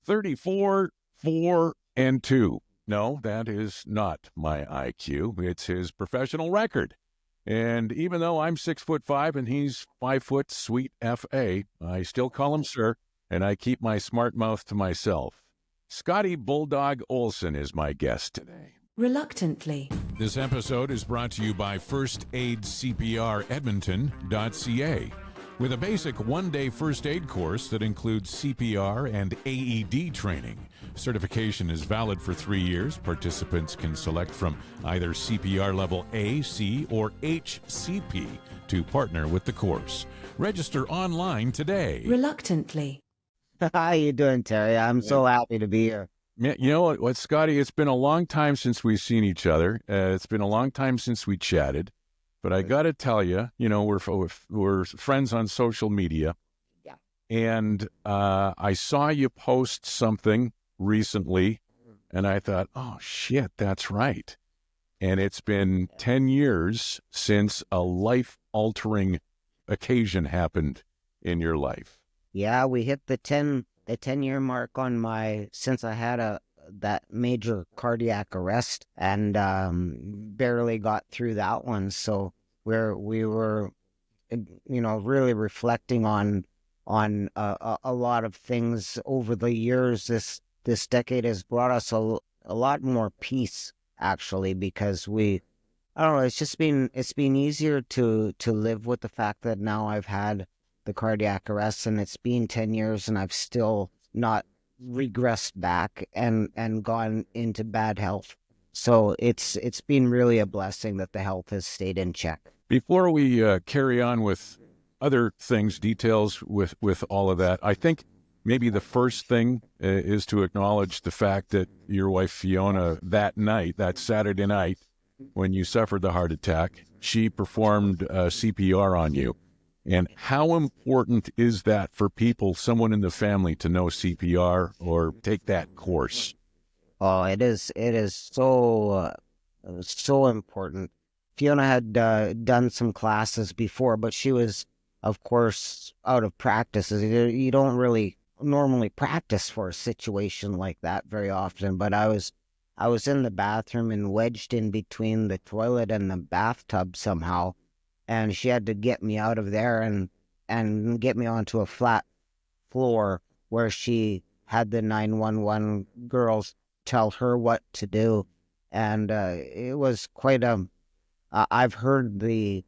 34, 4, and 2. No, that is not my IQ. It's his professional record. And even though I'm 6'5" and he's 5 foot, sweet F.A., I still call him sir, and I keep my smart mouth to myself. Scotty Bulldog Olson is my guest today. Reluctantly. This episode is brought to you by First Aid CPR Edmonton.ca. With a basic one-day first aid course that includes CPR and AED training. Certification is valid for 3 years. Participants can select from either CPR level A, C, or HCP to partner with the course. Register online today. Reluctantly. How you doing, Terry? I'm so happy to be here. You know what, Scotty? It's been a long time since we've seen each other. It's been a long time since we chatted. But I got to tell you, we're friends on social media. Yeah. And I saw you post something recently, and I thought, oh, shit, that's right. And it's been 10 years since a life-altering occasion happened in your life. Yeah, we hit the 10-year mark since I had that major cardiac arrest, and barely got through that one. So we were, really reflecting on a lot of things over the years. This decade has brought us a lot more peace, actually, because I don't know, it's been easier to live with the fact that now I've had the cardiac arrest, and it's been 10 years and I've still not regressed back and gone into bad health. So it's been really a blessing that the health has stayed in check. Before we carry on with other things, details with all of that, I think maybe the first thing is to acknowledge the fact that your wife Fiona, that Saturday night, when you suffered the heart attack, she performed CPR on you. And how important is that for someone in the family, to know CPR or take that course? Oh, it is so important. Fiona had done some classes before, but she was, of course, out of practice. You don't really normally practice for a situation like that very often. But I was in the bathroom and wedged in between the toilet and the bathtub somehow. And she had to get me out of there and get me onto a flat floor where she had the 911 girls tell her what to do. And it was quite I've heard the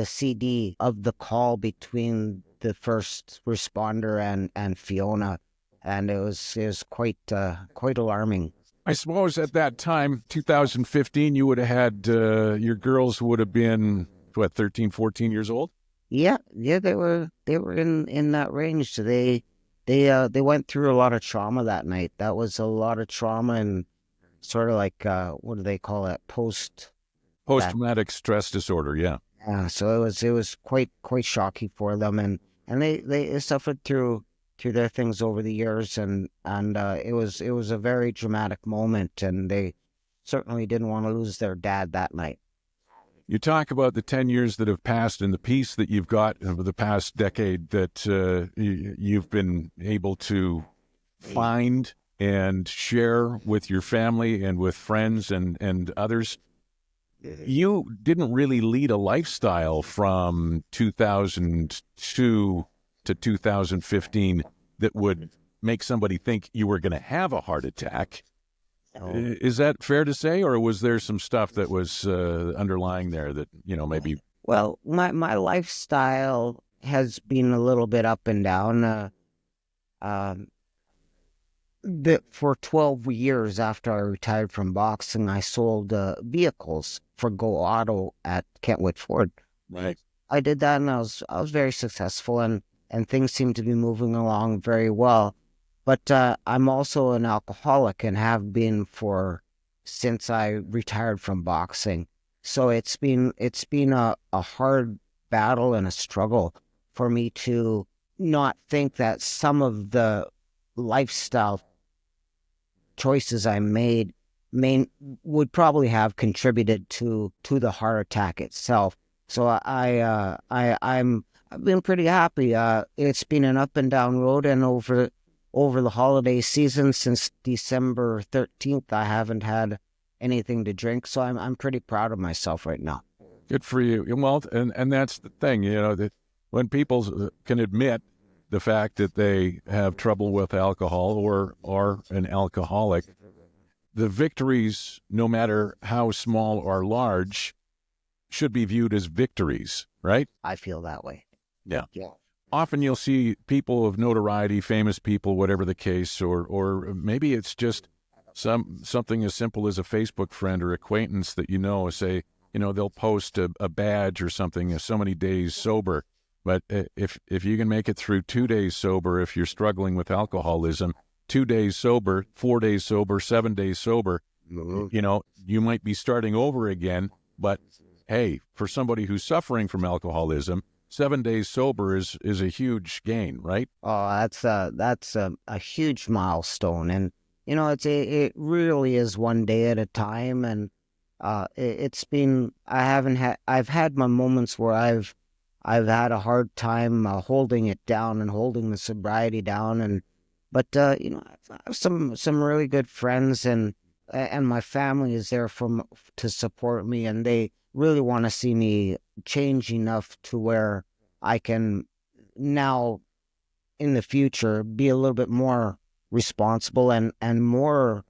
CD of the call between the first responder and Fiona, and it was quite alarming. I suppose at that time, 2015, you would have had, your girls would have been, 13, 14 years old? Yeah, they were in that range. So they went through a lot of trauma that night. That was a lot of trauma, and sort of like what do they call it? Post-traumatic stress disorder. Yeah. Yeah. So it was quite shocking for them, and they suffered through their things over the years, and it was a very dramatic moment, and they certainly didn't want to lose their dad that night. You talk about the 10 years that have passed and the peace that you've got over the past decade that you've been able to find and share with your family and with friends and others. You didn't really lead a lifestyle from 2002 to 2015 that would make somebody think you were going to have a heart attack. Is that fair to say, or was there some stuff that was underlying there that, maybe? Well, my lifestyle has been a little bit up and down. For 12 years after I retired from boxing, I sold vehicles for Go Auto at Kentwood Ford. Right. I did that, and I was very successful, and things seemed to be moving along very well. But I'm also an alcoholic and have been since I retired from boxing. So it's been a hard battle and a struggle for me to not think that some of the lifestyle choices I made would probably have contributed to the heart attack itself. So I've been pretty happy. It's been an up and down road, and over over the holiday season since December 13th, I haven't had anything to drink. So I'm pretty proud of myself right now. Good for you. Well, and that's the thing, that when people can admit the fact that they have trouble with alcohol or are an alcoholic, the victories, no matter how small or large, should be viewed as victories, right? I feel that way. Yeah. Yeah. Often you'll see people of notoriety, famous people, whatever the case, or maybe it's just something as simple as a Facebook friend or acquaintance that say, they'll post a badge or something, so many days sober. But if you can make it through 2 days sober, if you're struggling with alcoholism, 2 days sober, 4 days sober, 7 days sober, you might be starting over again. But hey, for somebody who's suffering from alcoholism, 7 days sober is a huge gain, right? Oh, that's a huge milestone, and it really is one day at a time. And I've had my moments where I've had a hard time holding it down and holding the sobriety down, but I have some really good friends, and my family is there to support me, and they really want to see me change enough to where I can now in the future be a little bit more responsible and more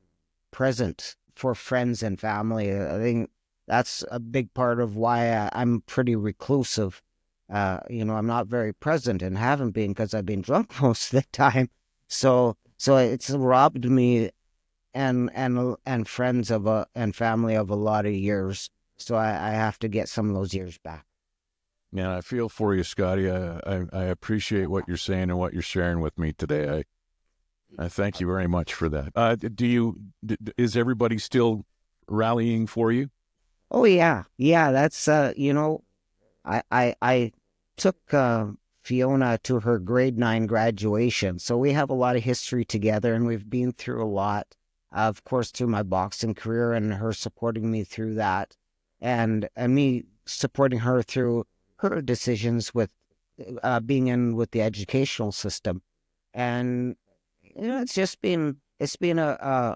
present for friends and family. I think that's a big part of why I'm pretty reclusive. I'm not very present and haven't been because I've been drunk most of the time. So it's robbed me and friends and family of a lot of years. So I have to get some of those years back. Man, I feel for you, Scotty. I appreciate what you're saying and what you're sharing with me today. I thank you very much for that. Is everybody still rallying for you? Oh yeah. That's I took Fiona to her grade 9 graduation, so we have a lot of history together, and we've been through a lot. Of course, through my boxing career, and her supporting me through that, and me supporting her through her decisions with being in with the educational system. And it's been a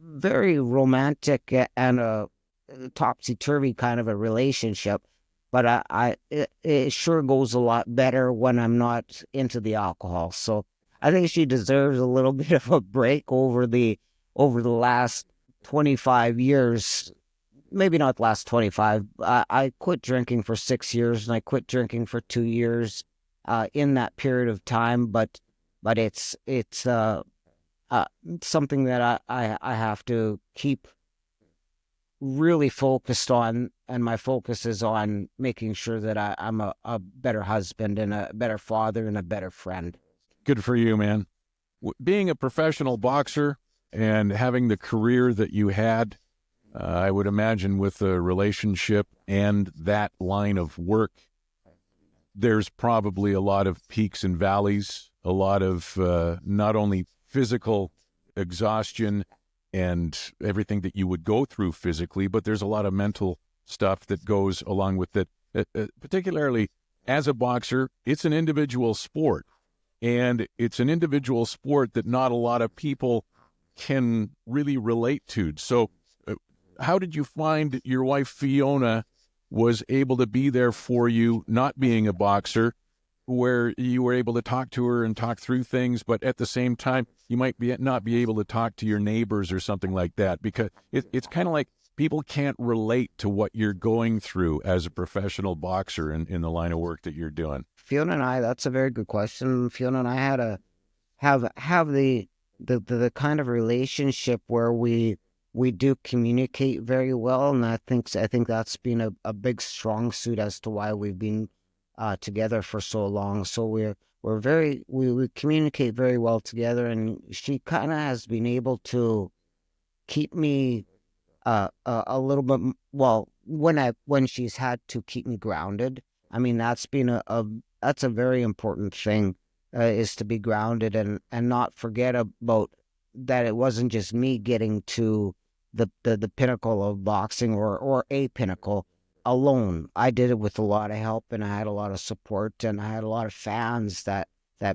very romantic and a topsy-turvy kind of a relationship, but it sure goes a lot better when I'm not into the alcohol. So I think she deserves a little bit of a break over the last 25 years. Maybe not the last 25. I quit drinking for 6 years, and I quit drinking for 2 years in that period of time. But it's something that I have to keep really focused on, and my focus is on making sure that I'm a better husband and a better father and a better friend. Good for you, man. Being a professional boxer and having the career that you had, I would imagine with the relationship and that line of work, there's probably a lot of peaks and valleys, a lot of not only physical exhaustion and everything that you would go through physically, but there's a lot of mental stuff that goes along with it. Particularly as a boxer, it's an individual sport, and it's an individual sport that not a lot of people can really relate to. So how did you find your wife Fiona was able to be there for you, not being a boxer, where you were able to talk to her and talk through things, but at the same time, you might not be able to talk to your neighbors or something like that, because it's kind of like people can't relate to what you're going through as a professional boxer in the line of work that you're doing. Fiona and I, that's a very good question. Fiona and I had have the kind of relationship where we do communicate very well, and I think that's been a big strong suit as to why we've been together for so long. So we communicate very well together, and she kind of has been able to keep me a little bit, well, when she's had to keep me grounded. I mean, that's been that's a very important thing, is to be grounded and not forget about that it wasn't just me getting to the pinnacle of boxing or a pinnacle alone. I did it with a lot of help, and I had a lot of support, and I had a lot of fans that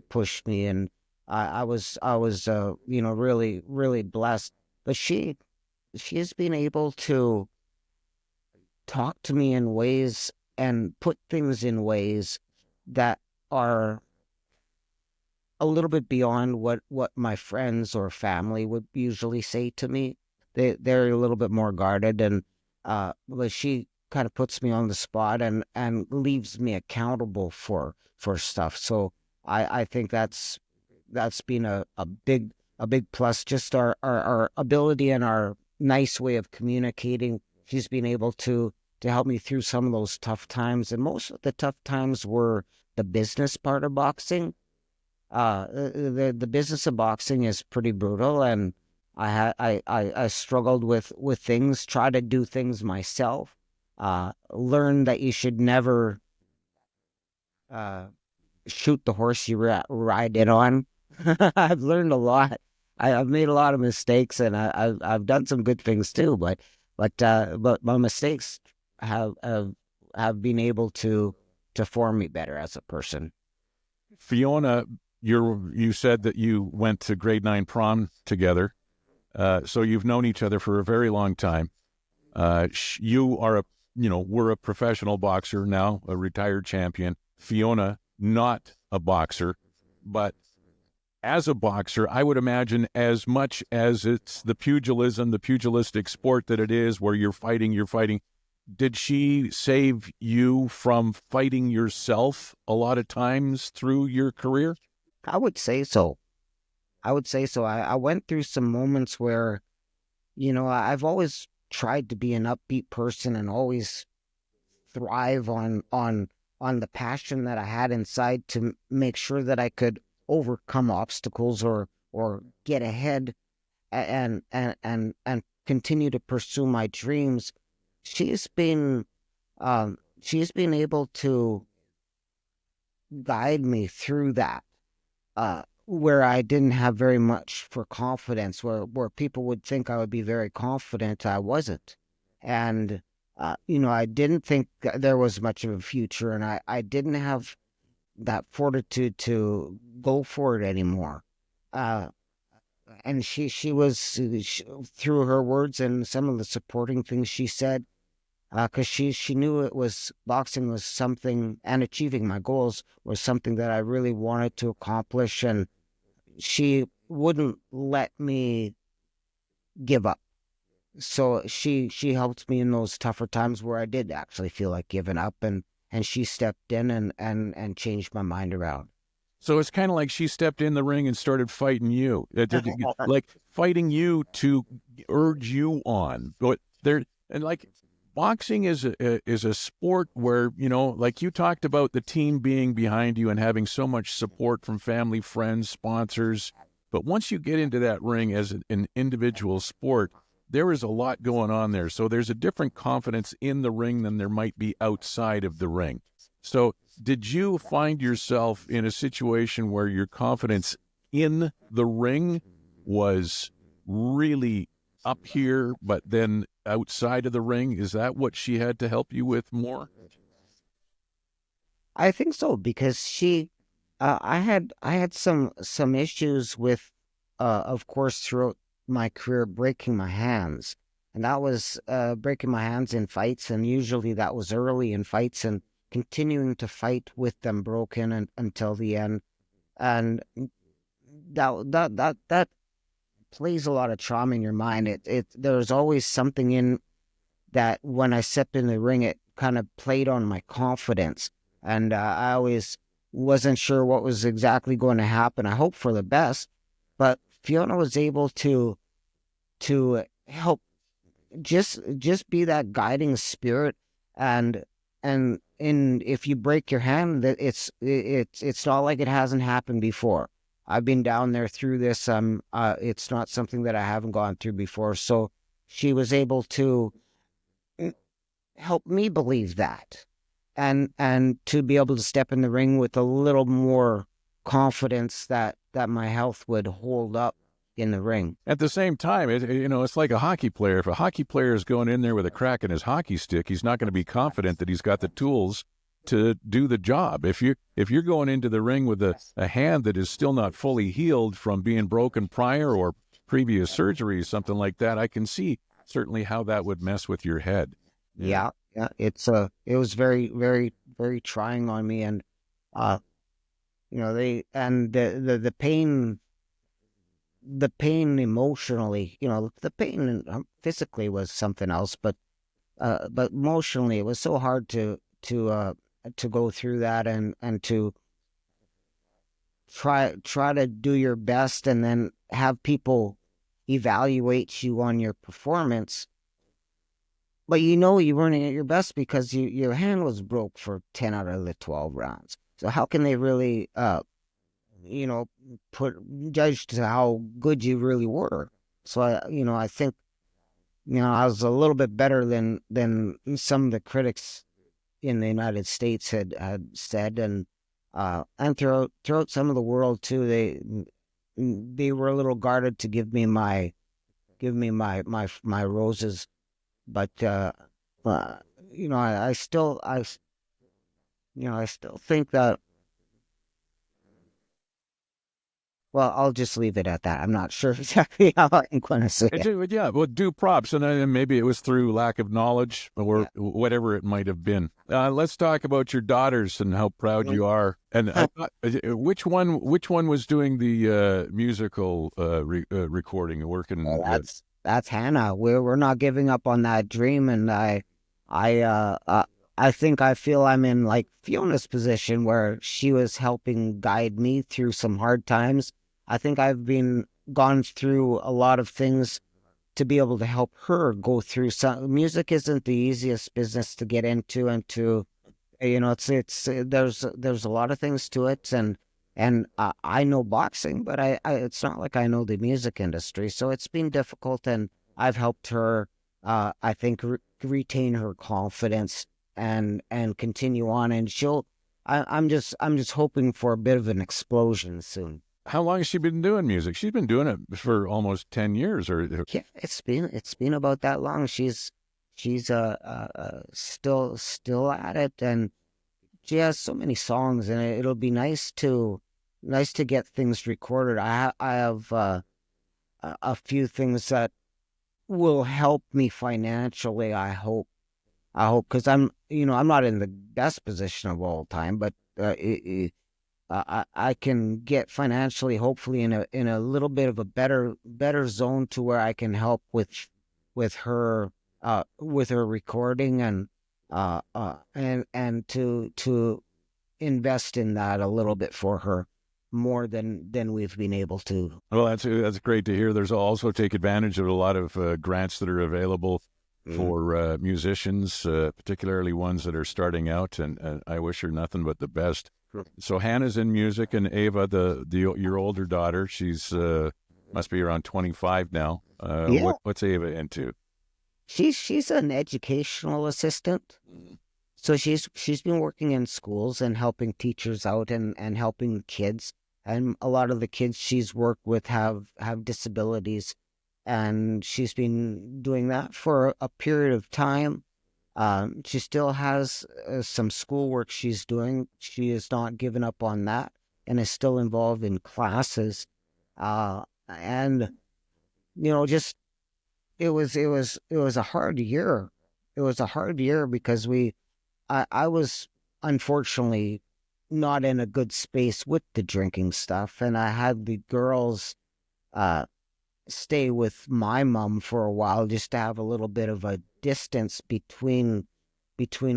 pushed me, and I was really, really blessed. But she's been able to talk to me in ways and put things in ways that are a little bit beyond what my friends or family would usually say to me. They're a little bit more guarded, and but she kind of puts me on the spot and leaves me accountable for stuff. So I think that's been a big plus. Just our ability and our nice way of communicating. She's been able to help me through some of those tough times, and most of the tough times were the business part of boxing. The business of boxing is pretty brutal, and I struggled with things, try to do things myself. Learn that you should never uh, shoot the horse you ride in on. I've learned a lot. I've made a lot of mistakes, and I've done some good things too. But my mistakes have been able to form me better as a person. Fiona, you said that you went to grade 9 prom together. So you've known each other for a very long time. You are we're a professional boxer now, a retired champion. Fiona, not a boxer, but as a boxer, I would imagine as much as it's the pugilistic sport that it is, where you're fighting. Did she save you from fighting yourself a lot of times through your career? I would say so. I went through some moments where, I've always tried to be an upbeat person and always thrive on the passion that I had inside to make sure that I could overcome obstacles or get ahead and continue to pursue my dreams. She's been she's been able to guide me through that, where I didn't have very much for confidence, where people would think I would be very confident. I wasn't. And, I didn't think that there was much of a future, and I didn't have that fortitude to go for it anymore. Uh, and through her words and some of the supporting things she said, because she knew boxing was something, and achieving my goals was something that I really wanted to accomplish, and she wouldn't let me give up. So she helped me in those tougher times where I did actually feel like giving up, and she stepped in and changed my mind around. So it's kind of like she stepped in the ring and started fighting you, like fighting you to urge you on. But boxing is a sport where, like you talked about the team being behind you and having so much support from family, friends, sponsors. But once you get into that ring as an individual sport, there is a lot going on there. So there's a different confidence in the ring than there might be outside of the ring. So did you find yourself in a situation where your confidence in the ring was really up here, but then outside of the ring? Is that what she had to help you with more? I think so, because I had some issues with, of course, throughout my career, breaking my hands, and that was breaking my hands in fights, and usually that was early in fights, and continuing to fight with them broken until the end, and that plays a lot of trauma in your mind. There's always something in that when I stepped in the ring, it kind of played on my confidence, and I always wasn't sure what was exactly going to happen. I hope for the best, but Fiona was able to help just be that guiding spirit, and if you break your hand, that it's not like it hasn't happened before. I've been down there through this. It's not something that I haven't gone through before. So she was able to help me believe that, and to be able to step in the ring with a little more confidence that my health would hold up in the ring. At the same time, it's like a hockey player. If a hockey player is going in there with a crack in his hockey stick, he's not going to be confident that he's got the tools to do the job. If you're going into the ring with a hand that is still not fully healed from being broken prior or previous surgery, something like that, I can see certainly how that would mess with your head. Yeah. It was very, very, very trying on me, and the pain emotionally, the pain physically was something else, but emotionally it was so hard to go through that, and to try to do your best, and then have people evaluate you on your performance, but you weren't at your best because your hand was broke for 10 out of the 12 rounds. So how can they really put judge to how good you really were? So I think I was a little bit better than some of the critics in the United States had said, and throughout some of the world too. They were a little guarded to give me my roses, but I still think that. Well, I'll just leave it at that. I'm not sure exactly how I'm going to say it. Yeah, well, due props, and maybe it was through lack of knowledge or whatever it might have been. Let's talk about your daughters and how proud you are. And which one was doing the musical recording and working? Well, that's Hannah. We're not giving up on that dream, and I think I feel I'm in like Fiona's position, where she was helping guide me through some hard times. I think I've gone through a lot of things to be able to help her go through some. Music isn't the easiest business to get into, and to, there's a lot of things to it, and I know boxing, but I it's not like I know the music industry, so it's been difficult, and I've helped her, I think, retain her confidence and continue on, and I'm just hoping for a bit of an explosion soon. How long has she been doing music? She's been doing it for almost 10 years, or yeah, it's been about that long. She's still at it, and she has so many songs, and it'll be nice to get things recorded. I have a few things that will help me financially. I hope, because I'm not in the best position of all time, but I can get financially, hopefully, in a little bit of a better zone, to where I can help with her recording, and to invest in that a little bit for her, more than we've been able to. Well, that's great to hear. There's also take advantage of a lot of grants that are available for musicians, particularly ones that are starting out, and I wish her nothing but the best. So Hannah's in music, and Ava, your older daughter, she's must be around 25 now. What's Ava into? She's an educational assistant. So she's been working in schools and helping teachers out, and helping kids. And a lot of the kids she's worked with have disabilities, and she's been doing that for a period of time. She still has some schoolwork she's doing. She has not given up on that, and is still involved in classes. And just it was a hard year. It was a hard year because I was unfortunately not in a good space with the drinking stuff, and I had the girls stay with my mom for a while, just to have a little bit of a distance between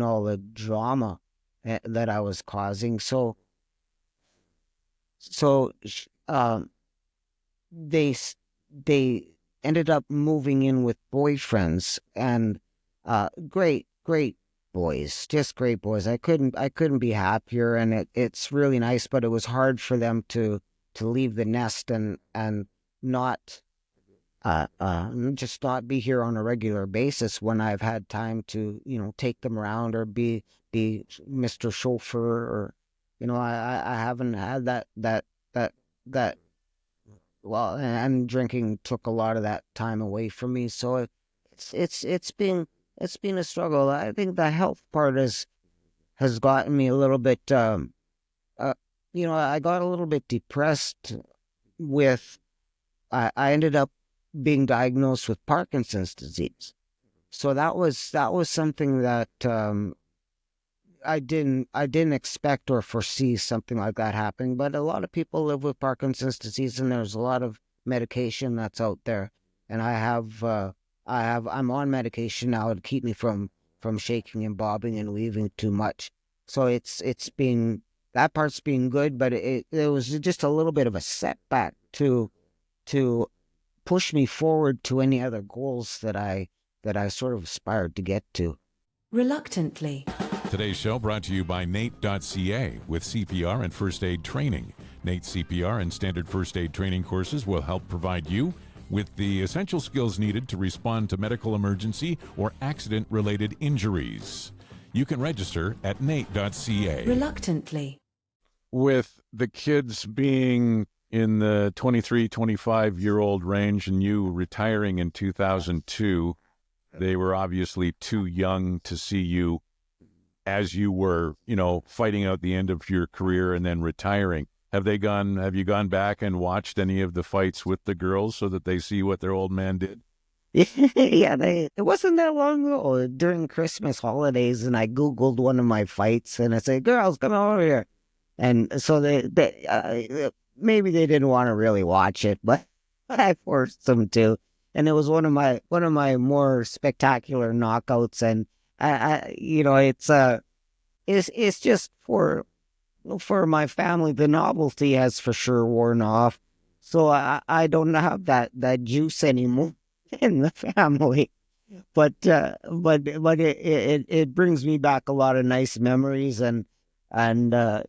all the drama that I was causing. So they ended up moving in with boyfriends, and great boys, just great boys. I couldn't be happier, and it's really nice, but it was hard for them to leave the nest, and not just not be here on a regular basis when I've had time to take them around, or be Mr. Chauffeur, or I haven't had that. Well, and drinking took a lot of that time away from me, so it's been a struggle. I think the health part has has gotten me a little bit, I got a little bit depressed with, I ended up being diagnosed with Parkinson's disease. So that was something that I didn't expect or foresee something like that happening. But a lot of people live with Parkinson's disease, and there's a lot of medication that's out there. And I'm on medication now to keep me from shaking and bobbing and weaving too much. So that part's been good, but it was just a little bit of a setback to push me forward to any other goals that I sort of aspired to get to. Reluctantly. Today's show brought to you by Nate.ca with CPR and first aid training. Nate's CPR and standard first aid training courses will help provide you with the essential skills needed to respond to medical emergency or accident-related injuries. You can register at Nate.ca. Reluctantly. With the kids being in the 23, 25-year-old range and you retiring in 2002, they were obviously too young to see you as you were, fighting out the end of your career and then retiring. Have you gone back and watched any of the fights with the girls so that they see what their old man did? Yeah, it wasn't that long ago during Christmas holidays, and I Googled one of my fights and I said, "Girls, come over here." And so they maybe they didn't want to really watch it, but I forced them to. And it was one of my more spectacular knockouts. And it's just for my family, the novelty has for sure worn off. So I don't have that juice anymore in the family. But it brings me back a lot of nice memories, and I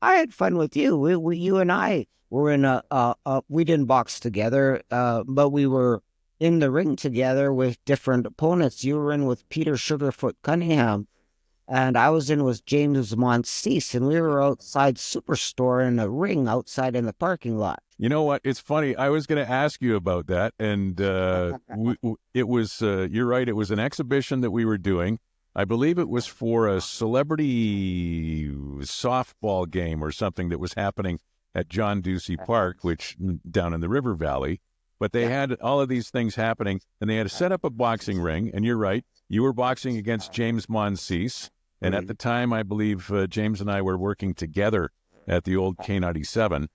had fun with you. You and I were in we didn't box together, but we were in the ring together with different opponents. You were in with Peter Sugarfoot Cunningham, and I was in with James Monsees, and we were outside Superstore in a ring outside in the parking lot. You know what? It's funny. I was going to ask you about that, and it was, you're right, it was an exhibition that we were doing. I believe it was for a celebrity softball game or something that was happening at John Ducey Park, which down in the River Valley. But they had all of these things happening, and they had to set up a boxing ring. And you're right, you were boxing against James Monsees. And at the time, I believe James and I were working together at the old K97.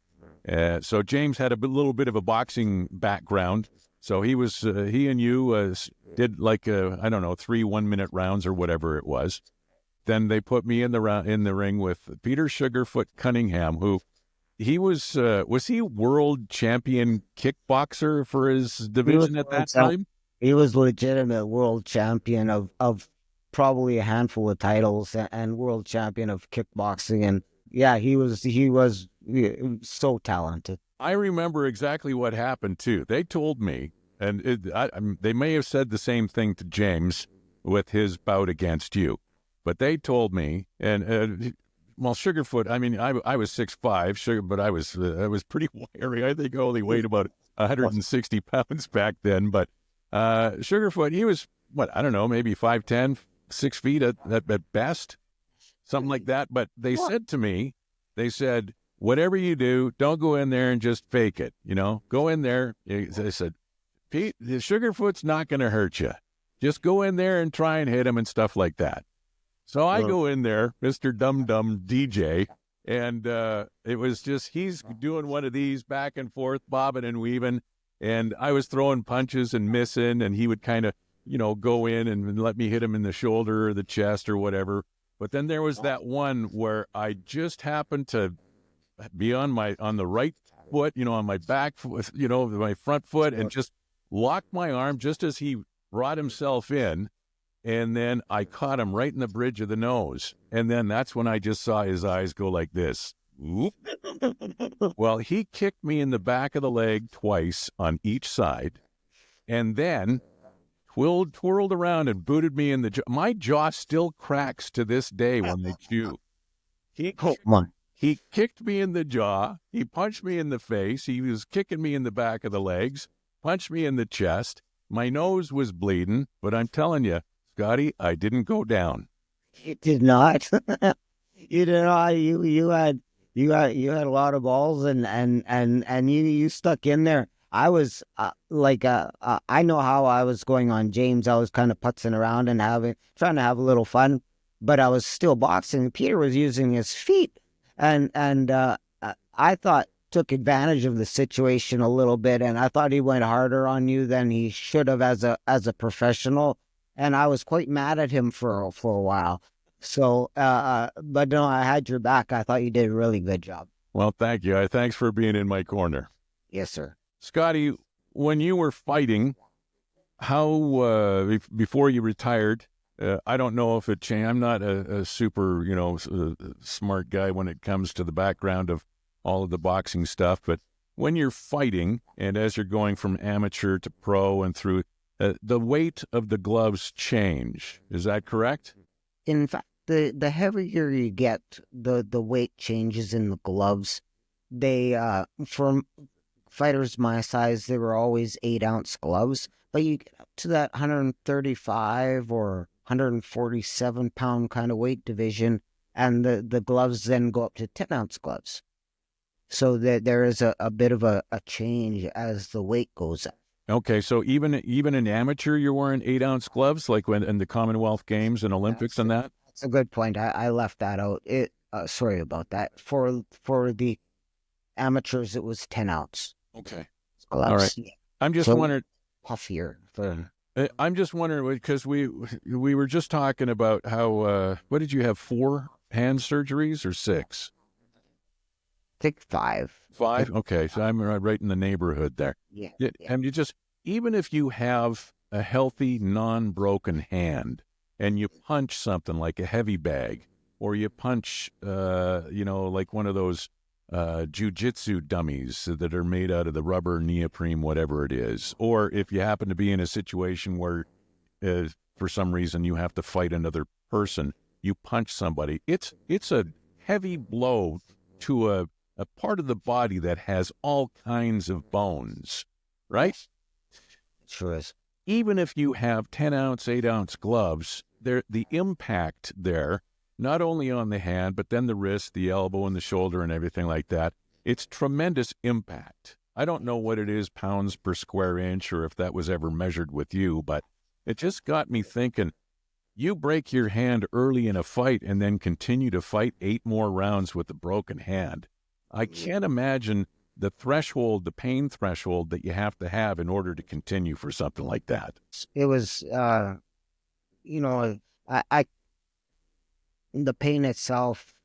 So James had a little bit of a boxing background. So he and you did like 3 1-minute rounds or whatever it was. Then they put me in the ring with Peter Sugarfoot Cunningham, who he was he world champion kickboxer for his division at that time? He was legitimate world champion of probably a handful of titles and world champion of kickboxing. And yeah, he was so talented. I remember exactly what happened, too. They told me, and they may have said the same thing to James with his bout against you, but they told me, and Sugarfoot, I was 6'5", but I was pretty wiry. I think I only weighed about 160 pounds back then, but Sugarfoot, he was, maybe 5'10", 6 feet at best, something like that. But they said to me, whatever you do, don't go in there and just fake it. Go in there. They said, Pete, the Sugarfoot's not going to hurt you. Just go in there and try and hit him and stuff like that. So I go in there, Mr. Dum Dum DJ, and it was just, he's doing one of these back and forth, bobbing and weaving, and I was throwing punches and missing, and he would kind of, go in and let me hit him in the shoulder or the chest or whatever. But then there was that one where I just happened to be on the right foot, on my back foot, my front foot, and just locked my arm just as he brought himself in. And then I caught him right in the bridge of the nose. And then that's when I just saw his eyes go like this. Oop. Well, he kicked me in the back of the leg twice on each side, and then twirled around and booted me in the jaw. My jaw still cracks to this day when they chew. He kicked me in the jaw. He punched me in the face. He was kicking me in the back of the legs, punched me in the chest. My nose was bleeding, but I'm telling you, Scotty, I didn't go down. You did not. You did not. You had a lot of balls, and you stuck in there. I was I know how I was going on James. I was kind of putzing around and trying to have a little fun, but I was still boxing. Peter was using his feet, and I thought took advantage of the situation a little bit, and I thought he went harder on you than he should have as a professional, and I was quite mad at him for a while. So, but no, I had your back. I thought you did a really good job. Well, thank you. Thanks for being in my corner. Yes, sir. Scotty, when you were fighting, how, before you retired, I don't know if it changed. I'm not a super, smart guy when it comes to the background of all of the boxing stuff, but when you're fighting and as you're going from amateur to pro and through, the weight of the gloves change. Is that correct? In fact, the heavier you get, the weight changes in the gloves. They, for fighters my size, they were always 8-ounce gloves, but you get up to that 135 or 147-pound kind of weight division, and the gloves then go up to 10-ounce gloves. So that there is a bit of a change as the weight goes up. Okay, so even in amateur, you're wearing 8-ounce gloves, like when in the Commonwealth Games and Olympics and that? That's a good point. I left that out. Sorry about that. For the amateurs, it was 10-ounce Okay. gloves. All right. Yeah. I'm just So- wondering. Puffier. I'm just wondering because we were just talking about how what did you have, 4 hand surgeries or 6? I think 5. 5? Okay, so I'm right in the neighborhood there. Yeah. And you just, even if you have a healthy, non-broken hand and you punch something like a heavy bag, or you punch, like one of those jiu-jitsu dummies that are made out of the rubber, neoprene, whatever it is, or if you happen to be in a situation where for some reason you have to fight another person, you punch somebody, it's a heavy blow to a part of the body that has all kinds of bones, right? Sure is. Even if you have 10-ounce, 8-ounce gloves, the impact there, not only on the hand, but then the wrist, the elbow, and the shoulder, and everything like that, it's tremendous impact. I don't know what it is, pounds per square inch, or if that was ever measured with you, but it just got me thinking, you break your hand early in a fight and then continue to fight 8 more rounds with a broken hand. I can't imagine the pain threshold that you have to have in order to continue for something like that. It was, the pain itself,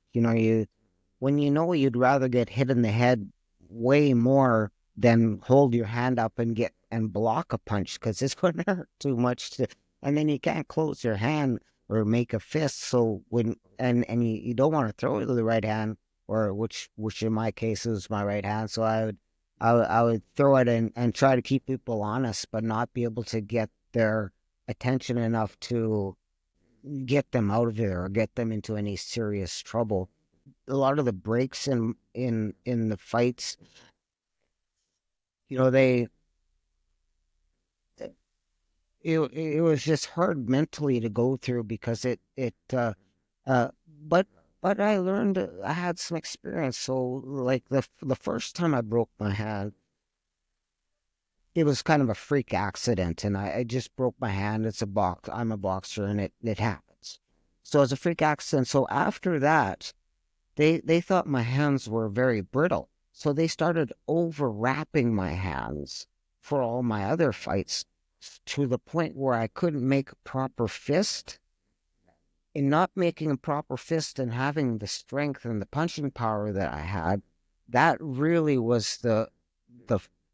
when you'd rather get hit in the head way more than hold your hand up and block a punch, because it's going to hurt too much and then you can't close your hand or make a fist. So you don't want to throw it with the right hand, or which in my case is my right hand. So I would throw it and try to keep people honest, but not be able to get their attention enough to get them out of there or get them into any serious trouble. A lot of the breaks in the fights, it was just hard mentally to go through, because but I learned, I had some experience. So like the first time I broke my hand, it was kind of a freak accident, and I just broke my hand. I'm a boxer, and it happens. So it's a freak accident. So after that, they thought my hands were very brittle. So they started overwrapping my hands for all my other fights, to the point where I couldn't make a proper fist. In not making a proper fist and having the strength and the punching power that I had, that really was the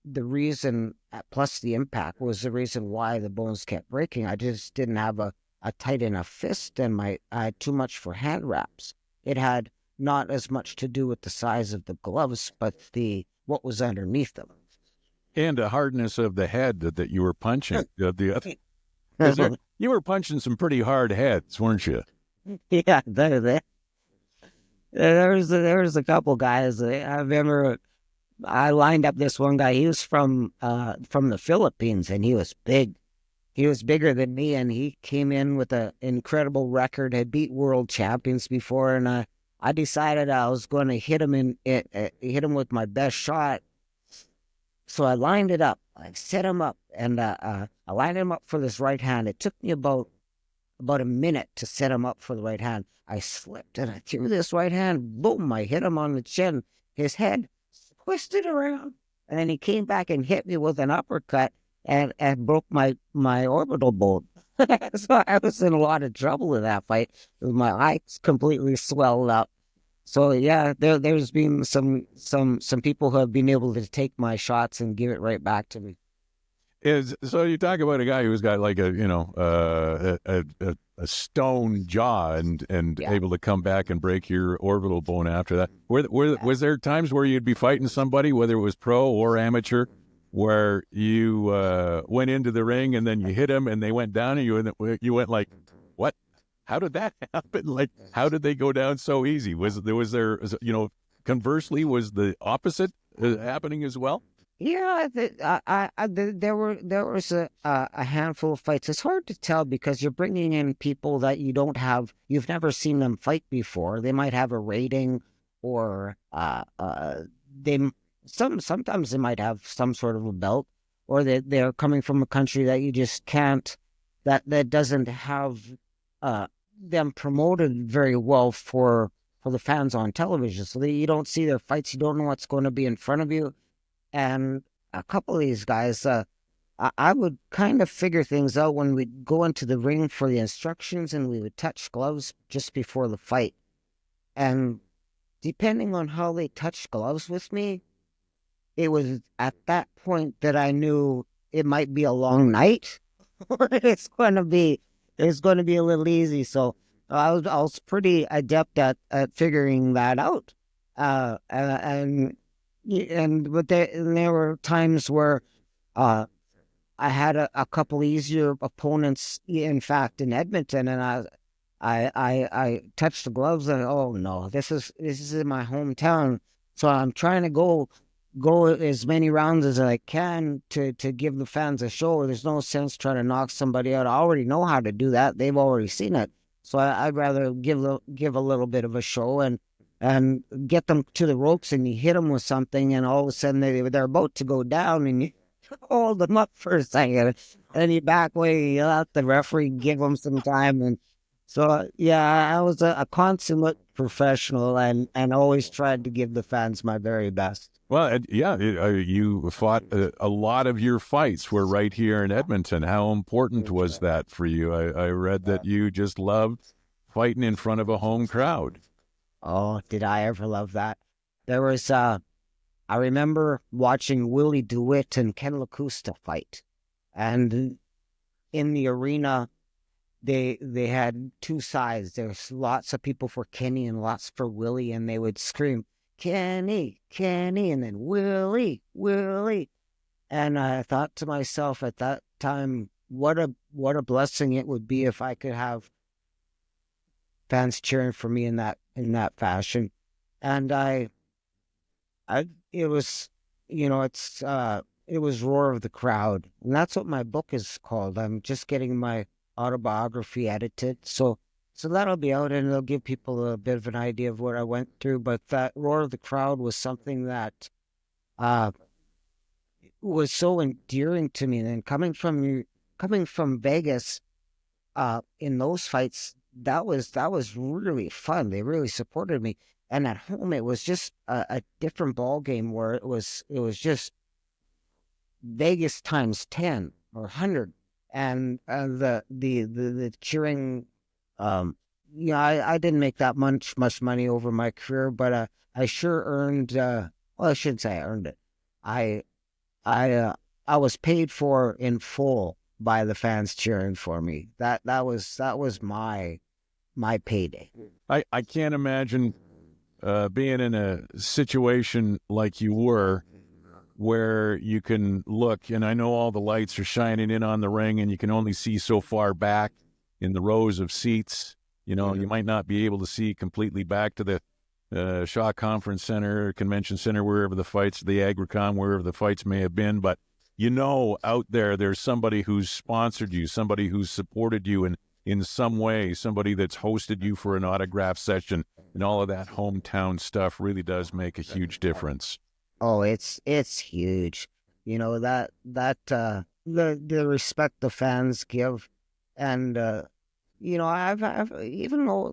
reason, plus the impact, was the reason why the bones kept breaking. I just didn't have a tight enough fist, and I had too much for hand wraps. It had not as much to do with the size of the gloves, but what was underneath them. And the hardness of the head that you were punching. You were punching some pretty hard heads, weren't you? Yeah, there was a couple guys. I remember I lined up this one guy. He was from the Philippines, and he was big. he was bigger than me, and he came in with an incredible record, had beat world champions before, and I decided I was going to hit him hit him with my best shot. So I lined it up. I set him up, and I lined him up for this right hand. It took me about a minute to set him up for the right hand. I slipped and I threw this right hand. Boom! I hit him on the chin. His head twisted around, and then he came back and hit me with an uppercut and broke my orbital bone. So I was in a lot of trouble in that fight. My eyes completely swelled up. So yeah, there's been some people who have been able to take my shots and give it right back to me. So you talk about a guy who's got like a stone jaw and Yeah. able to come back and break your orbital bone after that. Was there times where you'd be fighting somebody, whether it was pro or amateur, where you went into the ring and then you hit them and they went down and you went like, what? How did that happen? Like, how did they go down so easy? Was there conversely, was the opposite happening as well? Yeah, there was a handful of fights. It's hard to tell because you're bringing in people that you've never seen them fight before. They might have a rating, or sometimes they might have some sort of a belt, or they're coming from a country that you just can't, that doesn't have them promoted very well for the fans on television. So you don't see their fights. You don't know what's going to be in front of you. And a couple of these guys, I would kind of figure things out when we'd go into the ring for the instructions, and we would touch gloves just before the fight. And depending on how they touched gloves with me, it was at that point that I knew it might be a long night, or it's going to be a little easy. So I was pretty adept at figuring that out. But there were times where I had a couple easier opponents. In fact, in Edmonton, and I touched the gloves, and oh no, this is in my hometown, so I'm trying to go as many rounds as I can to give the fans a show. There's no sense trying to knock somebody out. I already know how to do that. They've already seen it, so I'd rather give a little bit of a show and get them to the ropes, and you hit them with something, and all of a sudden they're about to go down, and you hold them up for a second, and you back away, you let the referee give them some time. And so, yeah, I was a consummate professional, and always tried to give the fans my very best. Well, you fought a lot of your fights were right here in Edmonton. How important was that for you? I read that you just loved fighting in front of a home crowd. Oh, did I ever love that? There was, I remember watching Willie DeWitt and Ken LaCusta fight. And in the arena, they had two sides. There's lots of people for Kenny and lots for Willie, and they would scream, Kenny, Kenny, and then Willie, Willie. And I thought to myself at that time, what a blessing it would be if I could have fans cheering for me in that fashion. And it was, it was Roar of the Crowd, and that's what my book is called. I'm just getting my autobiography edited, so that'll be out, and it'll give people a bit of an idea of what I went through. But that Roar of the Crowd was something that was so endearing to me. And coming from Vegas, in those fights, that was really fun. They really supported me. And at home, it was just a different ball game, where it was just Vegas times 10 or 100, and the cheering. I didn't make that much money over my career, but I sure earned. Well, I shouldn't say I earned it. I was paid for in full by the fans cheering for me. That was my payday. I can't imagine being in a situation like you were, where you can look, and I know all the lights are shining in on the ring, and you can only see so far back in the rows of seats. You might not be able to see completely back to the Shaw Conference Center, Convention Center, wherever the fights, the Agricom, wherever the fights may have been, but out there's somebody who's sponsored you, somebody who's supported you in some way, somebody that's hosted you for an autograph session, and all of that hometown stuff really does make a huge difference. Oh, it's huge. The respect the fans give, and I've even though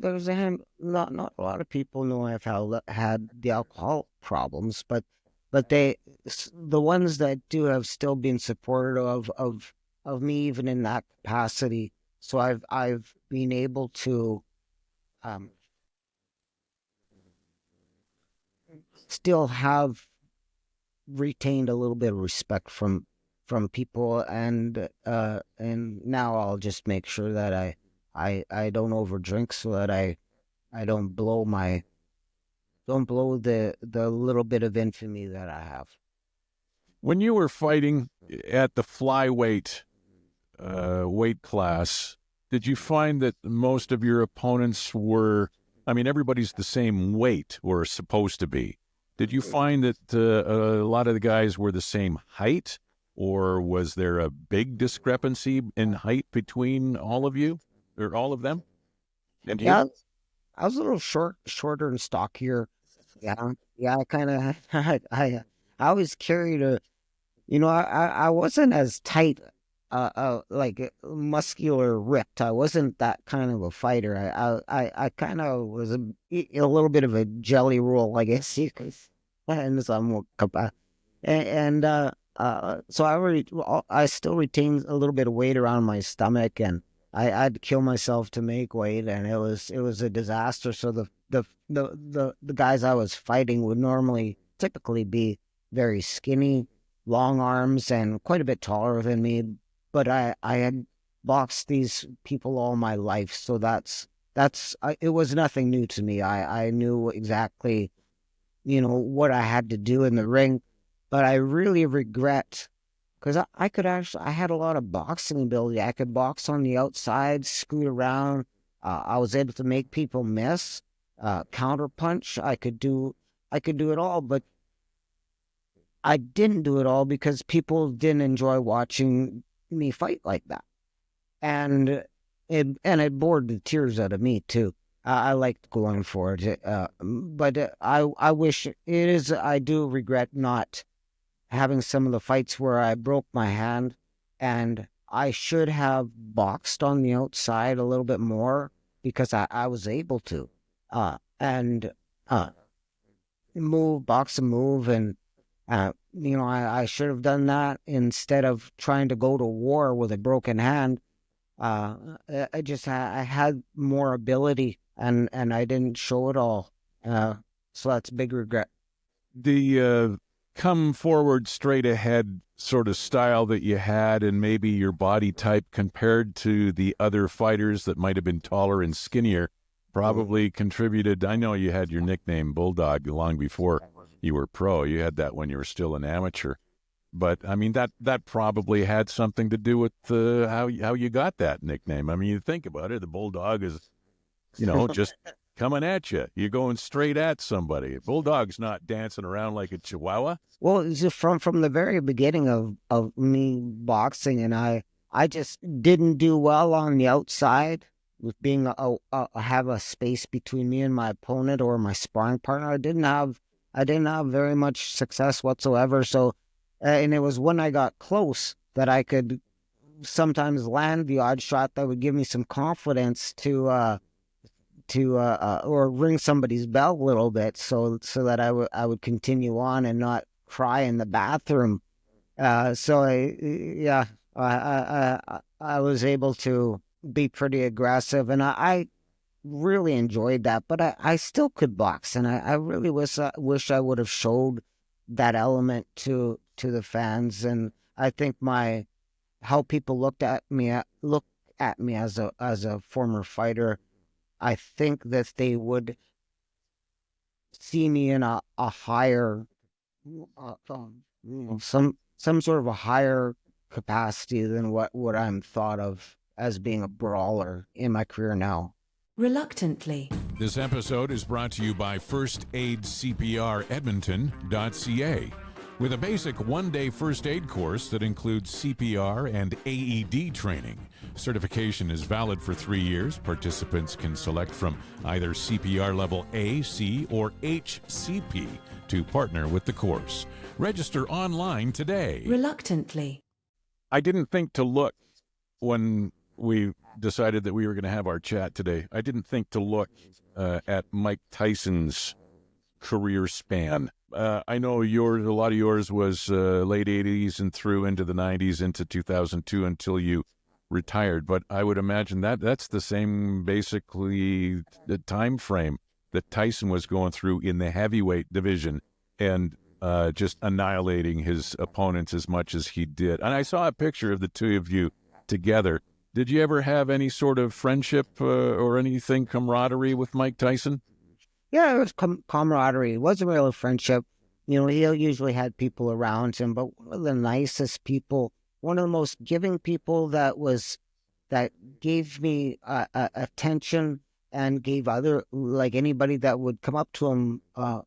not a lot of people know I've had the alcohol problems, but the ones that do have still been supportive of me even in that capacity. So I've been able to still have retained a little bit of respect from people, and now I'll just make sure that I don't overdrink, so that I don't blow the little bit of infamy that I have. When you were fighting at the flyweight weight class, did you find that most of your opponents were, everybody's the same weight, or supposed to be? Did you find that a lot of the guys were the same height, or was there a big discrepancy in height between all of you, or all of them? And Yeah, I was a little shorter and stockier. Yeah, I kind of, I always carried I wasn't as tight, like muscular ripped. I wasn't that kind of a fighter. I kind of was a little bit of a jelly roll, I guess you could, and some so I still retained a little bit of weight around my stomach, and I'd kill myself to make weight, and it was a disaster. So the guys I was fighting would typically be very skinny, long arms, and quite a bit taller than me. But I had boxed these people all my life, so it was nothing new to me. I knew exactly, what I had to do in the ring. But I really regret, because I had a lot of boxing ability. I could box on the outside, scoot around. I was able to make people miss, counter punch. I could do it all, but I didn't do it all because people didn't enjoy watching me fight like that, and it bored the tears out of me too. I liked going for it, but I wish I do regret not having some of the fights where I broke my hand, and I should have boxed on the outside a little bit more, because I was able to, and box and move, and I should have done that instead of trying to go to war with a broken hand. I had more ability, and I didn't show it all, so that's a big regret. The come forward straight ahead sort of style that you had, and maybe your body type compared to the other fighters that might have been taller and skinnier, probably contributed. I know you had your nickname Bulldog long before you were pro. You had that when you were still an amateur. But that probably had something to do with how you got that nickname. You think about it, the Bulldog is, just coming at you. You're going straight at somebody. Bulldog's not dancing around like a chihuahua. Well, it's just from the very beginning of me boxing, and I just didn't do well on the outside with being have a space between me and my opponent or my sparring partner. I didn't have very much success whatsoever. So, and it was when I got close that I could sometimes land the odd shot that would give me some confidence to or ring somebody's bell a little bit, so that I would continue on and not cry in the bathroom. So I was able to be pretty aggressive, and I really enjoyed that. But I still could box, and I really wish I would have showed that element to the fans. And I think how people look at me as a former fighter, I think that they would see me in a higher, some sort of a higher capacity than what I'm thought of as being a brawler in my career now. Reluctantly. This episode is brought to you by firstaidcpredmonton.ca. With a basic one-day first aid course that includes CPR and AED training. Certification is valid for 3 years. Participants can select from either CPR level A, C, or HCP to partner with the course. Register online today. Reluctantly. I didn't think to look when we decided that we were going to have our chat today. I didn't think to look at Mike Tyson's career span. I know a lot of yours was late 80s and through into the 90s, into 2002 until you retired. But I would imagine that's the same, basically, the time frame that Tyson was going through in the heavyweight division and just annihilating his opponents as much as he did. And I saw a picture of the two of you together. Did you ever have any sort of friendship or anything, camaraderie with Mike Tyson? Yeah, it was camaraderie. It wasn't really a friendship. You know, he usually had people around him, but one of the nicest people, one of the most giving people that gave me attention and gave anybody that would come up to him, a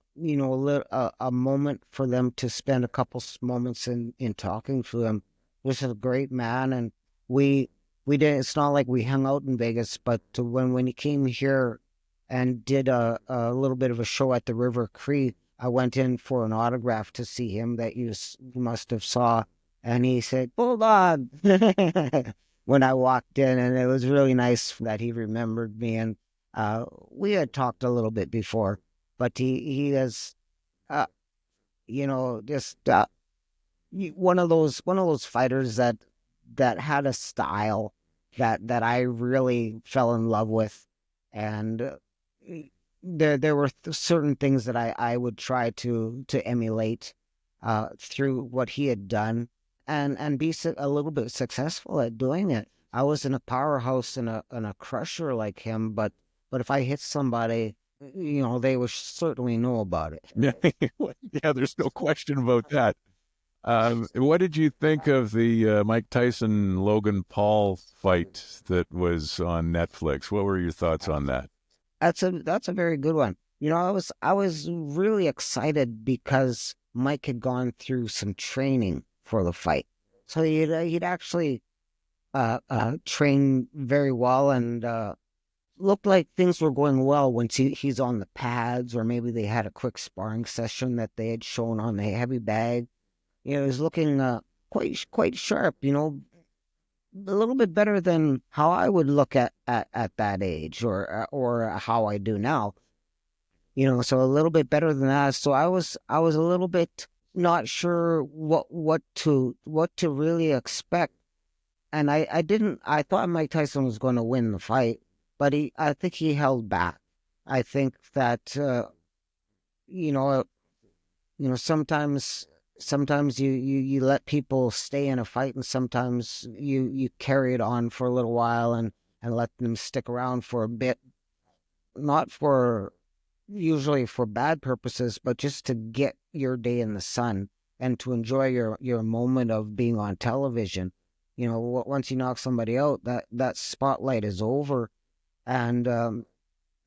moment for them to spend a couple moments in talking to him. This is a great man, and we did. It's not like we hung out in Vegas, but when he came here and did a little bit of a show at the River Cree, I went in for an autograph to see him that you must have saw, and he said, "Bulldog," when I walked in, and it was really nice that he remembered me. And we had talked a little bit before, but he is, just one of those fighters that had a style that I really fell in love with, and there were certain things that I would try to emulate through what he had done, and be a little bit successful at doing it. I wasn't a powerhouse and a crusher like him, but if I hit somebody, they would certainly know about it. Yeah, there's no question about that. What did you think of the Mike Tyson-Logan Paul fight that was on Netflix? What were your thoughts on that? That's a very good one. I was really excited because Mike had gone through some training for the fight, so he'd actually trained very well, and looked like things were going well once he's on the pads, or maybe they had a quick sparring session that they had shown on the heavy bag. He was looking quite sharp. A little bit better than how I would look at that age, or how I do now. So a little bit better than that. So I was a little bit not sure what to really expect, and I thought Mike Tyson was going to win the fight, but I think he held back. I think that sometimes you let people stay in a fight, and sometimes you carry it on for a little while and let them stick around for a bit, not usually for bad purposes, but just to get your day in the sun and to enjoy your moment of being on television. Once you knock somebody out, that spotlight is over. And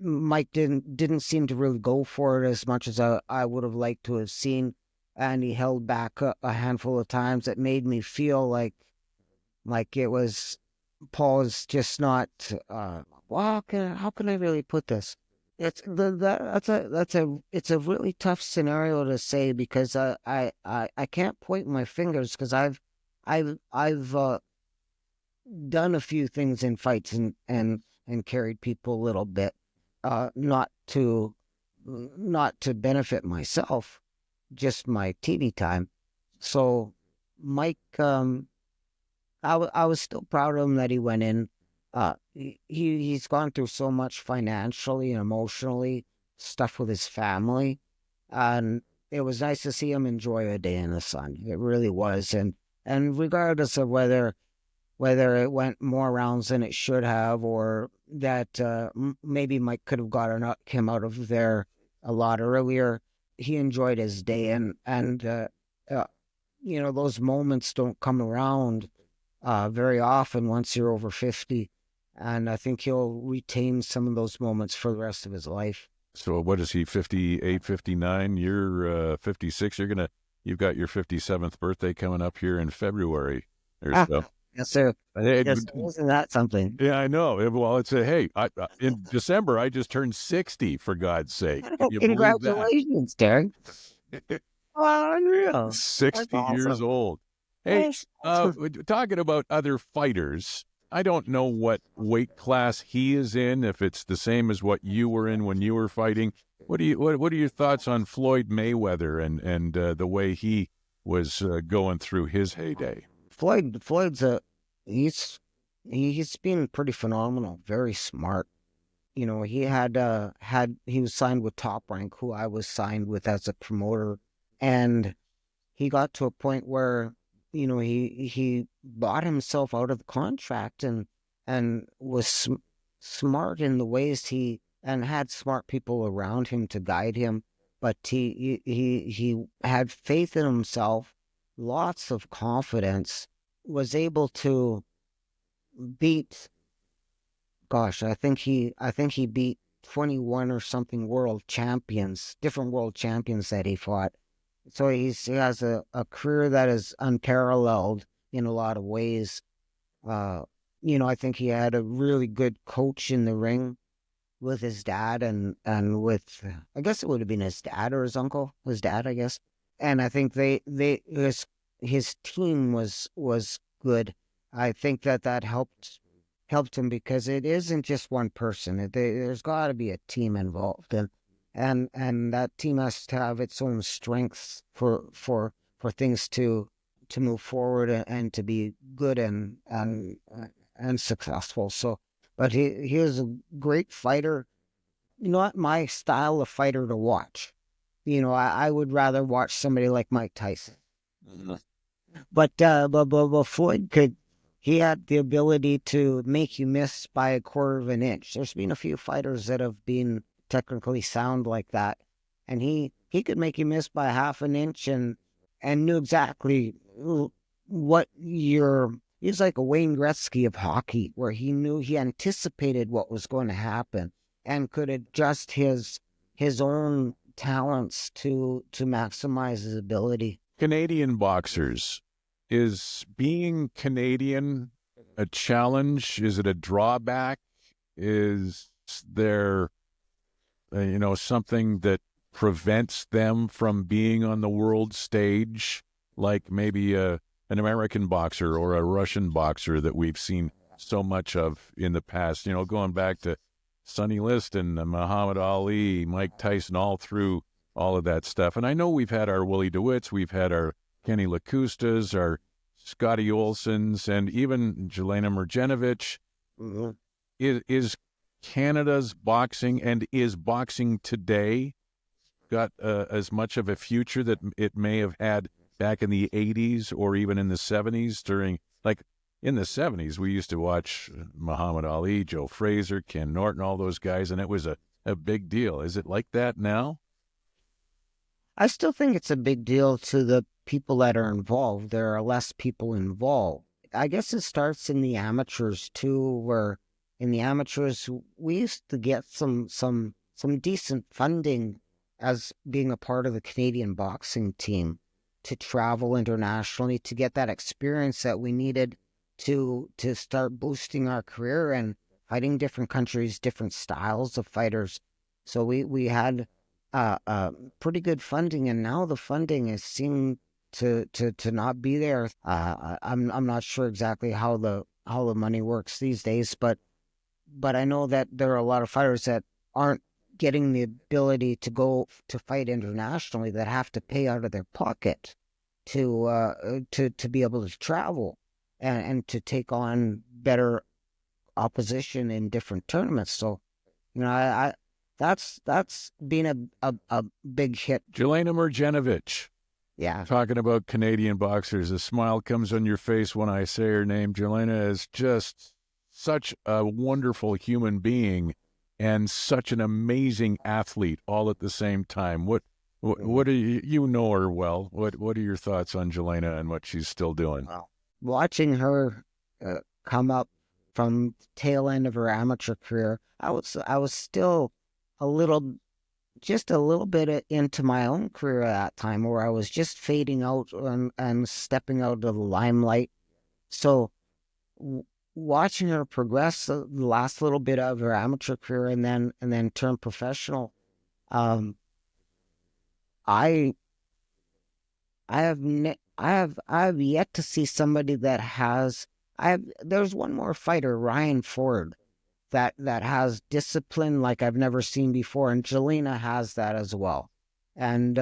Mike didn't seem to really go for it as much as I would have liked to have seen. And he held back a handful of times. That made me feel like it was Paul's just not. Well, how can I really put this? It's a really tough scenario to say, because I can't point my fingers, because I've done a few things in fights and carried people a little bit, not to benefit myself, just my TV time. So Mike, I was still proud of him that he went in. He's gone through so much financially and emotionally, stuff with his family, and it was nice to see him enjoy a day in the sun. It really was. And regardless of whether it went more rounds than it should have, or that maybe Mike could have gotten him out of there a lot earlier, he enjoyed his day, and those moments don't come around very often once you're over 50, and I think he'll retain some of those moments for the rest of his life. So what is he, 58, 59? You're 56. You're going to you've got your 57th birthday coming up here in February or Ah, so. yes, sir. Hey, Yes, isn't that something? yeah, I know. Well, it's hey, in December I just turned 60. For God's sake, can you believe that? Congratulations, Derek. Oh, unreal. That's 60 years awesome. old. Hey, That's awesome. talking about other fighters, I don't know what weight class he is in, if it's the same as what you were in when you were fighting. What are your thoughts on Floyd Mayweather and the way he was going through his heyday? Floyd's he's been pretty phenomenal, very smart. You know, he was signed with Top Rank, who I was signed with as a promoter, and he got to a point where, you know, he bought himself out of the contract and was smart in the ways and had smart people around him to guide him, but he had faith in himself, lots of confidence, was able to beat, gosh, I think he beat 21 or something different world champions that he fought. So he has a career that is unparalleled in a lot of ways. You know, I think he had a really good coach in the ring with his dad and with, I guess it would have been his dad or his dad, I guess. And I think his team was good. I think that helped him because it isn't just one person. There's got to be a team involved, and that team has to have its own strengths for things to move forward and to be good and successful. So, but he is a great fighter. Not my style of fighter to watch. You know, I would rather watch somebody like Mike Tyson. But Floyd he had the ability to make you miss by a quarter of an inch. There's been a few fighters that have been technically sound like that, and he could make you miss by half an inch and knew exactly what he's like a Wayne Gretzky of hockey, where he anticipated what was going to happen and could adjust his own talents to maximize his ability. Canadian boxers, is being Canadian a challenge? Is it a drawback? Is there, something that prevents them from being on the world stage, like maybe an American boxer or a Russian boxer that we've seen so much of in the past? Going back to Sonny Liston, Muhammad Ali, Mike Tyson, all through all of that stuff. And I know we've had our Willie DeWitts, we've had our Kenny Lacustas, our Scotty Olsons, and even Jelena Mrjenovic. Mm-hmm. Is Canada's boxing, and is boxing today, got as much of a future that it may have had back in the 80s or even in the 70s during, like, in the 70s, we used to watch Muhammad Ali, Joe Frazier, Ken Norton, all those guys, and it was a big deal. Is it like that now? I still think it's a big deal to the people that are involved. There are less people involved. I guess it starts in the amateurs too, where in the amateurs we used to get some decent funding as being a part of the Canadian boxing team to travel internationally to get that experience that we needed to start boosting our career and fighting different countries, different styles of fighters. So we had pretty good funding, and now the funding is seeming to not be there. I'm not sure exactly how the money works these days, but I know that there are a lot of fighters that aren't getting the ability to go to fight internationally, that have to pay out of their pocket to be able to travel and to take on better opposition in different tournaments. So, I that's been a big hit. Jelena Mrjenovic. Yeah. Talking about Canadian boxers, a smile comes on your face when I say her name. Jelena is just such a wonderful human being and such an amazing athlete all at the same time. What do you know her well? What are your thoughts on Jelena and what she's still doing? Well, watching her come up from the tail end of her amateur career, I was still a little just a little bit into my own career at that time, where I was just fading out and stepping out of the limelight. So watching her progress the last little bit of her amateur career and then turn professional, um, I I have yet to see somebody that has. There's one more fighter, Ryan Ford, that has discipline like I've never seen before, and Jelena has that as well. And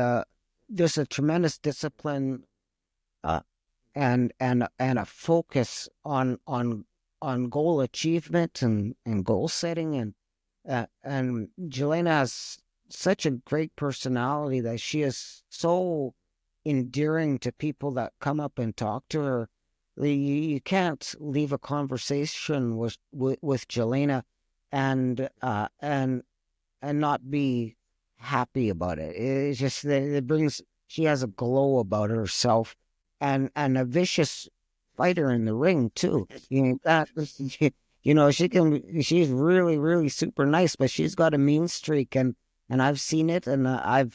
there's a tremendous discipline, uh, and a focus on goal achievement and goal setting, and Jelena has such a great personality that she is so endearing to people that come up and talk to her. You can't leave a conversation with Jelena and not be happy about it. It's just that it brings. She has a glow about herself, and a vicious fighter in the ring too. She can. She's really, really super nice, but she's got a mean streak, and I've seen it, and I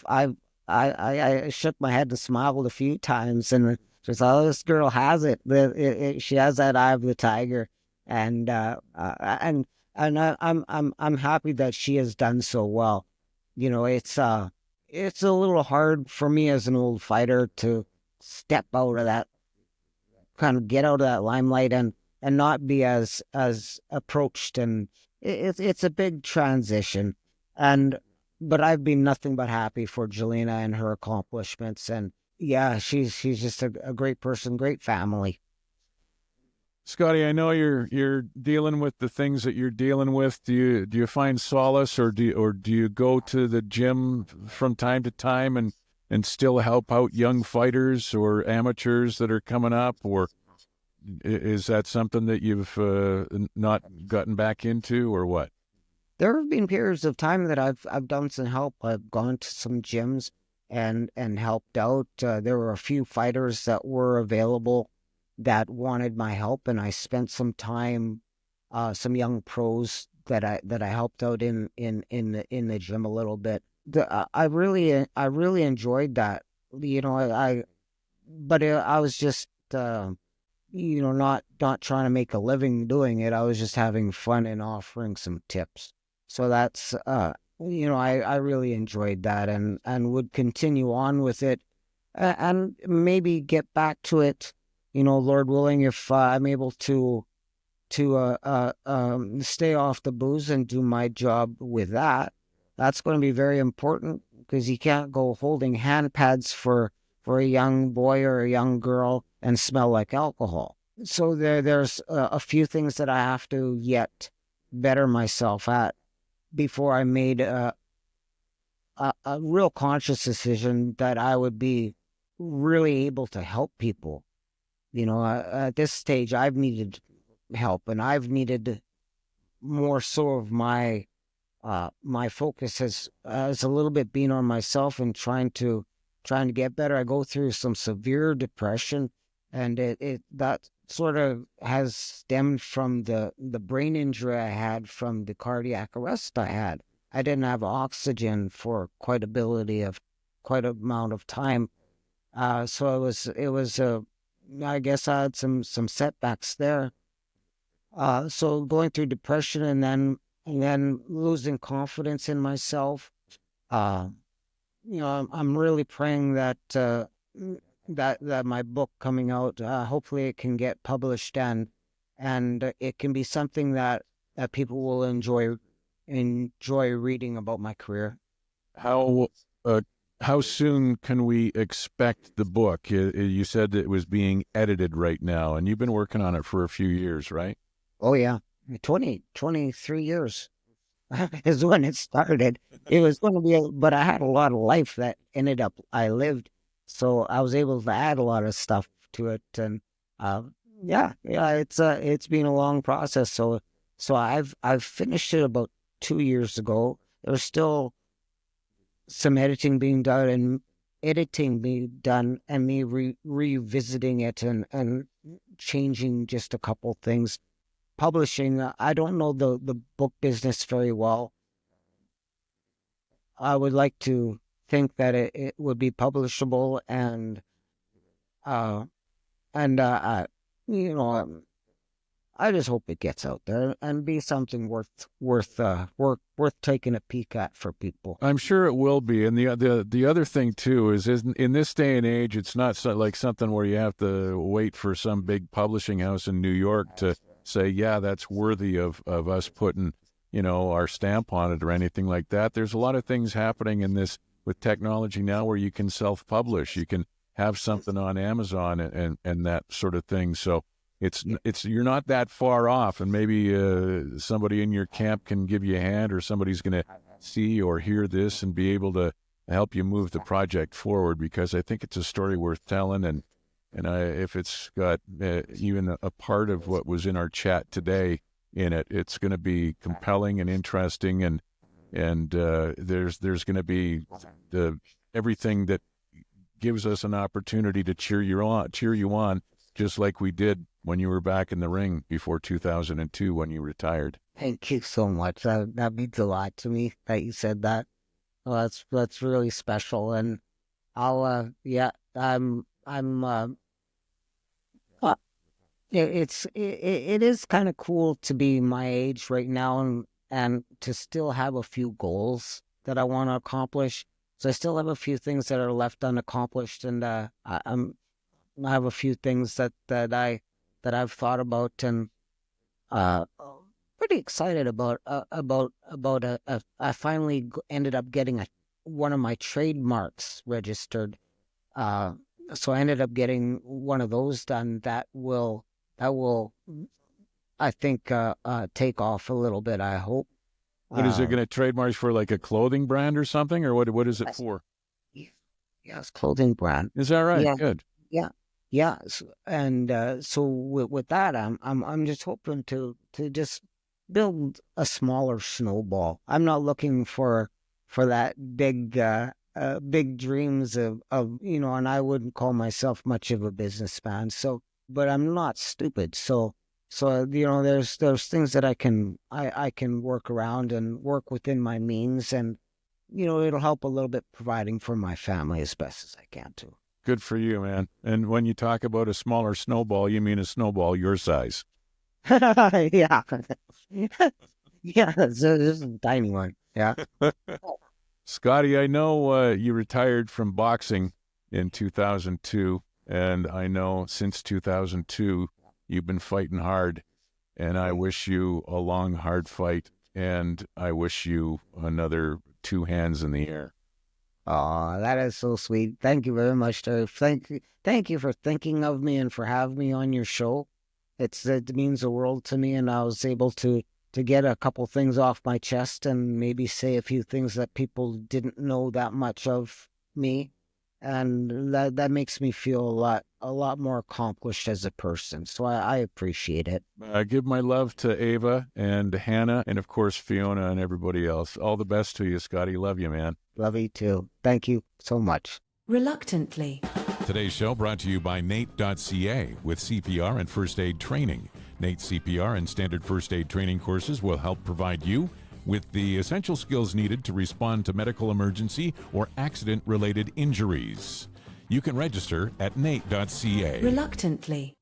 shook my head and smiled a few times, and just, oh, this girl has it. She has that eye of the tiger, and I'm happy that she has done so well. It's a little hard for me as an old fighter to step out of that, kind of get out of that limelight and not be as approached, and it's a big transition, and but I've been nothing but happy for Jelena and her accomplishments, and yeah, she's just a great person, great family. Scotty, I know you're dealing with the things that you're dealing with. Do you find solace, or do you go to the gym from time to time and still help out young fighters or amateurs that are coming up, or is that something that you've not gotten back into, or what? There have been periods of time that I've done some help. I've gone to some gyms and helped out. There were a few fighters that were available that wanted my help, and I spent some time, some young pros that I helped out in the gym a little bit. I really enjoyed that. But I was just not trying to make a living doing it. I was just having fun and offering some tips. So that's I really enjoyed that, and would continue on with it, and maybe get back to it, Lord willing, if I'm able to stay off the booze and do my job with that. That's going to be very important, because you can't go holding hand pads for a young boy or a young girl and smell like alcohol. So there's a few things that I have to yet better myself at before I made a real conscious decision that I would be really able to help people. At this stage, I've needed help, and I've needed more so of my focus has a little bit been on myself and trying to get better. I go through some severe depression, and that sort of has stemmed from the brain injury I had from the cardiac arrest I had. I didn't have oxygen for quite a amount of time. So it was I guess I had some setbacks there. So going through depression, and then losing confidence in myself. Uh, I'm really praying that that my book coming out, hopefully it can get published, and it can be something that people will enjoy reading about my career. How uh, how soon can we expect the book? You said it was being edited right now, and you've been working on it for a few years, right? Oh yeah, 23 years is when it started. It was going to be, but I had a lot of life that I lived, so I was able to add a lot of stuff to it, and uh, yeah, it's been a long process. So I've finished it about 2 years ago. There's still some editing being done, and me revisiting it and changing just a couple things. Publishing, I don't know the book business very well. I would like to think that it would be publishable uh, you know, I just hope it gets out there and be something worth taking a peek at for people. I'm sure it will be. And the other thing too is in this day and age, it's not like something where you have to wait for some big publishing house in New York to say, yeah, that's worthy of us putting, our stamp on it or anything like that. There's a lot of things happening in this with technology now where you can self-publish. You can have something on Amazon and that sort of thing. So it's you're not that far off, and maybe somebody in your camp can give you a hand, or somebody's going to see or hear this and be able to help you move the project forward, because I think it's a story worth telling. And if it's got even a part of what was in our chat today in it, it's going to be compelling and interesting, and there's going to be everything that gives us an opportunity to cheer you on, just like we did when you were back in the ring before 2002 when you retired. Thank you so much. That means a lot to me that you said that. Well, that's really special, and I'll it is kind of cool to be my age right now and to still have a few goals that I want to accomplish. So I still have a few things that are left unaccomplished, and I have a few things that I've thought about, and pretty excited about. I finally ended up getting one of my trademarks registered. So I ended up getting one of those done. That will I think take off a little bit, I hope. What is it going to trademark for, like a clothing brand or something, or what is it for? Yeah, it's clothing brand. Is that right? Yeah. Good. Yeah, so with that, I'm just hoping to just build a smaller snowball. I'm not looking for that big dreams of and I wouldn't call myself much of a businessman. So, but I'm not stupid. So there's things that I can work around and work within my means, and it'll help a little bit providing for my family as best as I can too. Good for you, man. And when you talk about a smaller snowball, you mean a snowball your size. Yeah. Yeah, this is a tiny one. Yeah. Scotty, I know you retired from boxing in 2002, and I know since 2002 you've been fighting hard, and I wish you a long, hard fight, and I wish you another 2 hands in the air. Oh, that is so sweet. Thank you very much, Terry. Thank you for thinking of me and for having me on your show. It means the world to me, and I was able to get a couple things off my chest and maybe say a few things that people didn't know that much of me, and that makes me feel a lot more accomplished as a person. So I appreciate it. Give my love to Ava and Hannah, and of course Fiona and everybody else. All the best to you, Scotty. Love you, man. Love you too. Thank you so much. Reluctantly. Today's show brought to you by Nate.ca with CPR and first aid training. Nate CPR and standard first aid training courses will help provide you with the essential skills needed to respond to medical emergency or accident-related injuries. You can register at Nate.ca. Reluctantly.